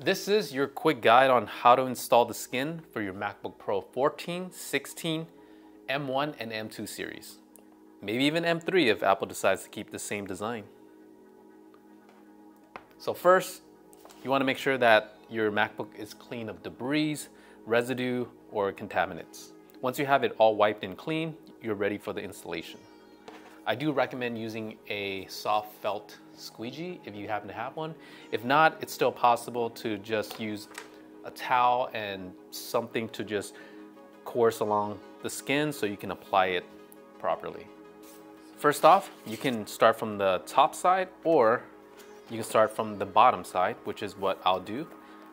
This is your quick guide on how to install the skin for your MacBook Pro 14, 16, M1, and M2 series. Maybe even M3 if Apple decides to keep the same design. So first, you want to make sure that your MacBook is clean of debris, residue, or contaminants. Once you have it all wiped and clean, you're ready for the installation. I do recommend using a soft felt squeegee if you happen to have one. If not, it's still possible to just use a towel and something to just course along the skin so you can apply it properly. First off, you can start from the top side or you can start from the bottom side, which is what I'll do.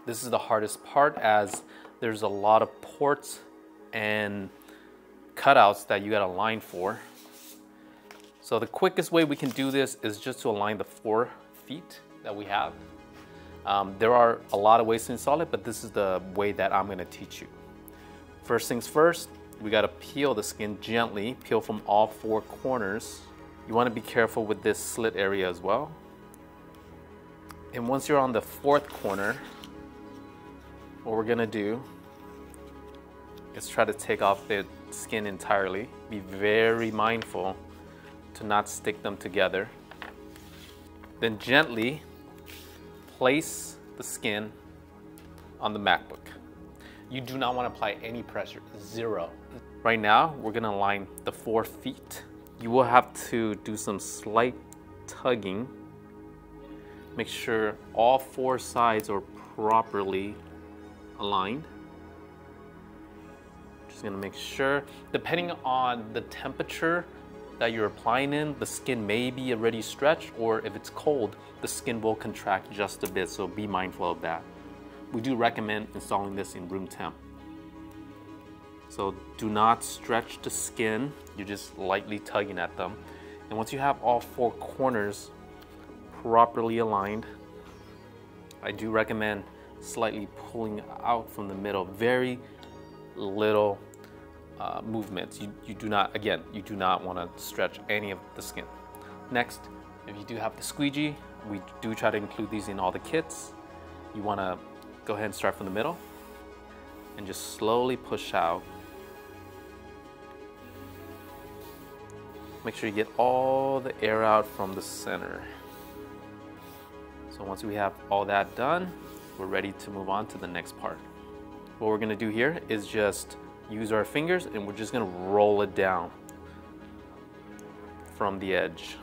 This is the hardest part as there's a lot of ports and cutouts that you gotta line for. So the quickest way we can do this is just to align the 4 feet that we have. There are a lot of ways to install it, but this is the way that I'm gonna teach you. First things first, we gotta peel the skin gently, peel from all 4 corners. You wanna be careful with this slit area as well. And once you're on the 4th corner, what we're gonna do is try to take off the skin entirely. Be very mindful to not stick them together. Then gently place the skin on the MacBook. You do not want to apply any pressure, 0. Right now, we're gonna align the 4 feet. You will have to do some slight tugging. Make sure all 4 sides are properly aligned. Just gonna make sure, depending on the temperature that you're applying in, the skin may be already stretched, or if it's cold, the skin will contract just a bit, so be mindful of that. We do recommend installing this in room temp. So do not stretch the skin, you're just lightly tugging at them. And once you have all 4 corners properly aligned, I do recommend slightly pulling out from the middle, very little movements. You do not, again, you do not want to stretch any of the skin. Next, if you do have the squeegee, we do try to include these in all the kits. You want to go ahead and start from the middle and just slowly push out. Make sure you get all the air out from the center. So once we have all that done, we're ready to move on to the next part. What we're going to do here is just use our fingers and we're just gonna roll it down from the edge.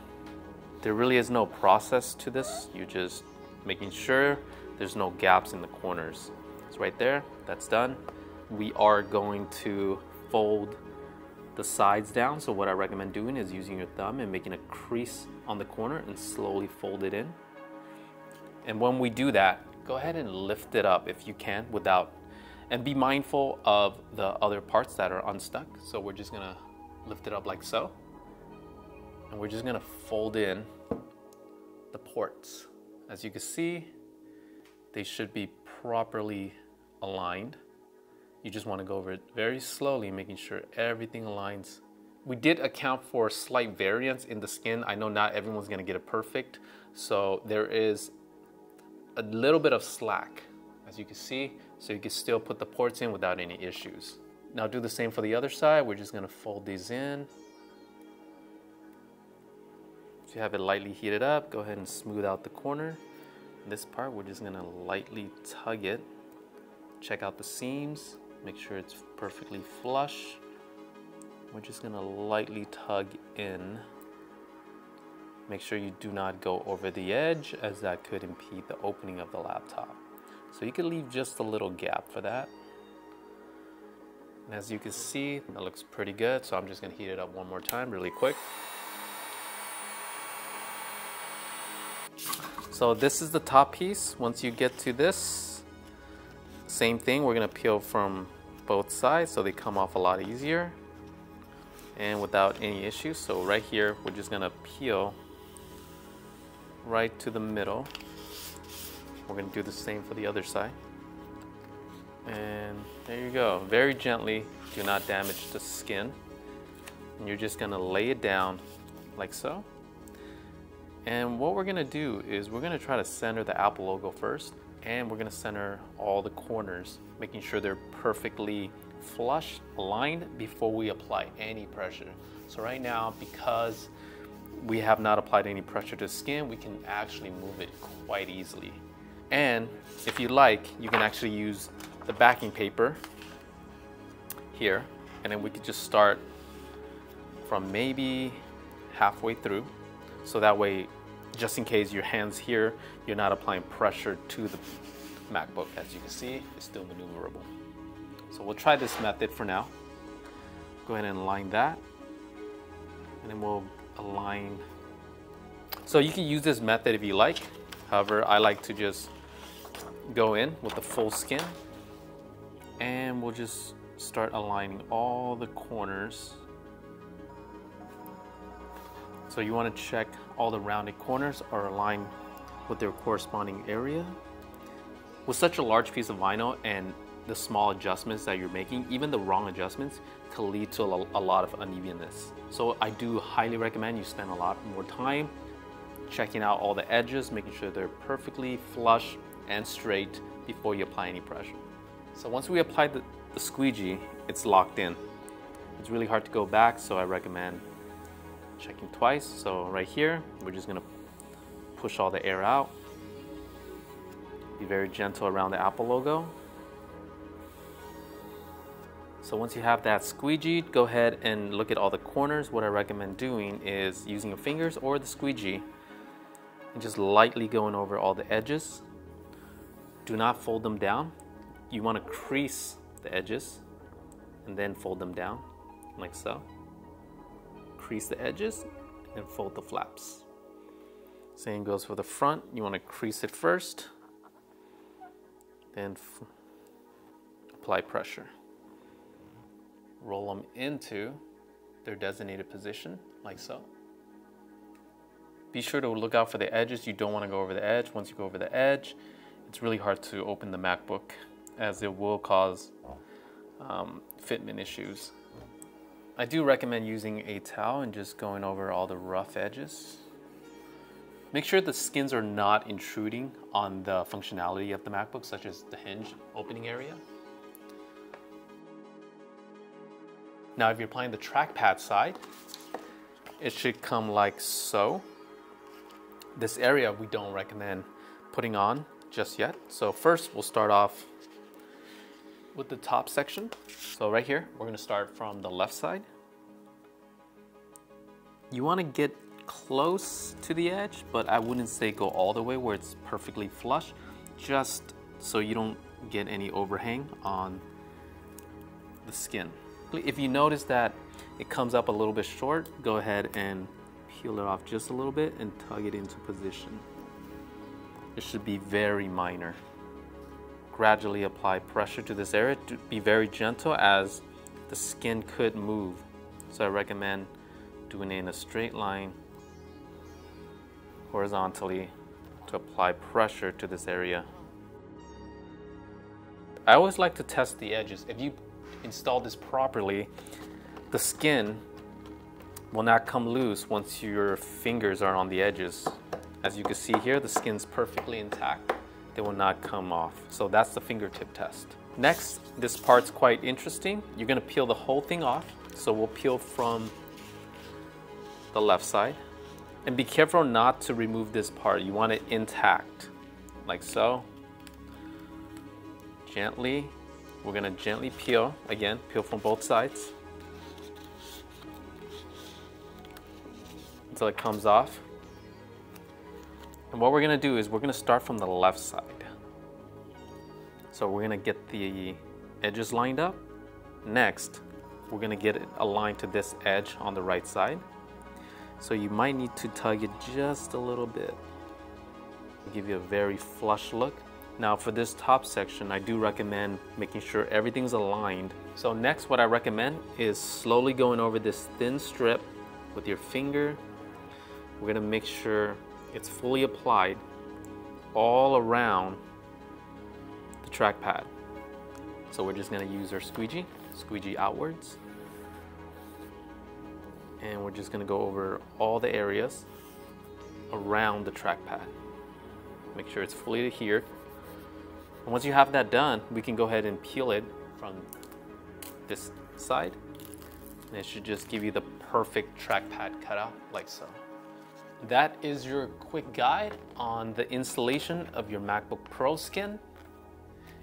There really is no process to this. You're just making sure there's no gaps in the corners. It's right there, that's done. We are going to fold the sides down. So what I recommend doing is using your thumb and making a crease on the corner and slowly fold it in. And when we do that, go ahead and lift it up if you can without, and be mindful of the other parts that are unstuck. So we're just gonna lift it up like so. And we're just gonna fold in the ports. As you can see, they should be properly aligned. You just wanna go over it very slowly, making sure everything aligns. We did account for slight variance in the skin. I know not everyone's gonna get it perfect. So there is a little bit of slack, as you can see, so you can still put the ports in without any issues. Now do the same for the other side. We're just gonna fold these in. If you have it lightly heated up, go ahead and smooth out the corner. This part, we're just gonna lightly tug it. Check out the seams, make sure it's perfectly flush. We're just gonna lightly tug in. Make sure you do not go over the edge, as that could impede the opening of the laptop. So you can leave just a little gap for that. And as you can see, that looks pretty good. So I'm just gonna heat it up one more time really quick. So this is the top piece. Once you get to this, same thing, we're gonna peel from both sides so they come off a lot easier and without any issues. So right here, we're just gonna peel right to the middle. We're gonna do the same for the other side. And there you go. Very gently, do not damage the skin. And you're just gonna lay it down like so. And what we're gonna do is we're gonna try to center the Apple logo first. And we're gonna center all the corners, making sure they're perfectly flush, aligned before we apply any pressure. So right now, because we have not applied any pressure to the skin, we can actually move it quite easily. And if you like, you can actually use the backing paper here, and then we could just start from maybe halfway through. So that way, just in case your hand's here, you're not applying pressure to the MacBook. As you can see, it's still maneuverable. So we'll try this method for now. Go ahead and align that, and then we'll align. So you can use this method if you like. However, I like to just go in with the full skin, and we'll just start aligning all the corners. So you want to check all the rounded corners are aligned with their corresponding area. With such a large piece of vinyl and the small adjustments that you're making, even the wrong adjustments could lead to a lot of unevenness. So I do highly recommend you spend a lot more time checking out all the edges, making sure they're perfectly flush and straight before you apply any pressure. So once we apply the squeegee, it's locked in. It's really hard to go back, so I recommend checking twice. So right here, we're just gonna push all the air out. Be very gentle around the Apple logo. So once you have that squeegee, go ahead and look at all the corners. What I recommend doing is using your fingers or the squeegee and just lightly going over all the edges. Do not fold them down. You want to crease the edges and then fold them down like so. Crease the edges and fold the flaps. Same goes for the front. You want to crease it first, then apply pressure. Roll them into their designated position like so. Be sure to look out for the edges. You don't want to go over the edge. Once you go over the edge, it's really hard to open the MacBook, as it will cause fitment issues. I do recommend using a towel and just going over all the rough edges. Make sure the skins are not intruding on the functionality of the MacBook, such as the hinge opening area. Now, if you're applying the trackpad side, it should come like so. This area we don't recommend putting on just yet. So first we'll start off with the top section. So right here, we're gonna start from the left side. You wanna get close to the edge, but I wouldn't say go all the way where it's perfectly flush, just so you don't get any overhang on the skin. If you notice that it comes up a little bit short, go ahead and peel it off just a little bit and tug it into position. It should be very minor. Gradually apply pressure to this area. To be very gentle, as the skin could move. So I recommend doing it in a straight line horizontally to apply pressure to this area. I always like to test the edges. If you install this properly, the skin will not come loose once your fingers are on the edges. As you can see here, the skin's perfectly intact. They will not come off. So that's the fingertip test. Next, this part's quite interesting. You're gonna peel the whole thing off. So we'll peel from the left side. And be careful not to remove this part. You want it intact, like so. Gently, we're gonna gently peel. Again, peel from both sides until it comes off. And what we're gonna do is we're gonna start from the left side. So we're gonna get the edges lined up. Next, we're gonna get it aligned to this edge on the right side. So you might need to tug it just a little bit. Give you a very flush look. Now for this top section, I do recommend making sure everything's aligned. So next, what I recommend is slowly going over this thin strip with your finger. We're gonna make sure it's fully applied all around the trackpad. So we're just gonna use our squeegee outwards. And we're just gonna go over all the areas around the trackpad. Make sure it's fully adhered. And once you have that done, we can go ahead and peel it from this side. And it should just give you the perfect trackpad cutout, like so. That is your quick guide on the installation of your MacBook Pro skin.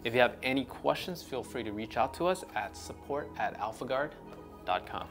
If you have any questions, feel free to reach out to us at support@alphagvrd.com.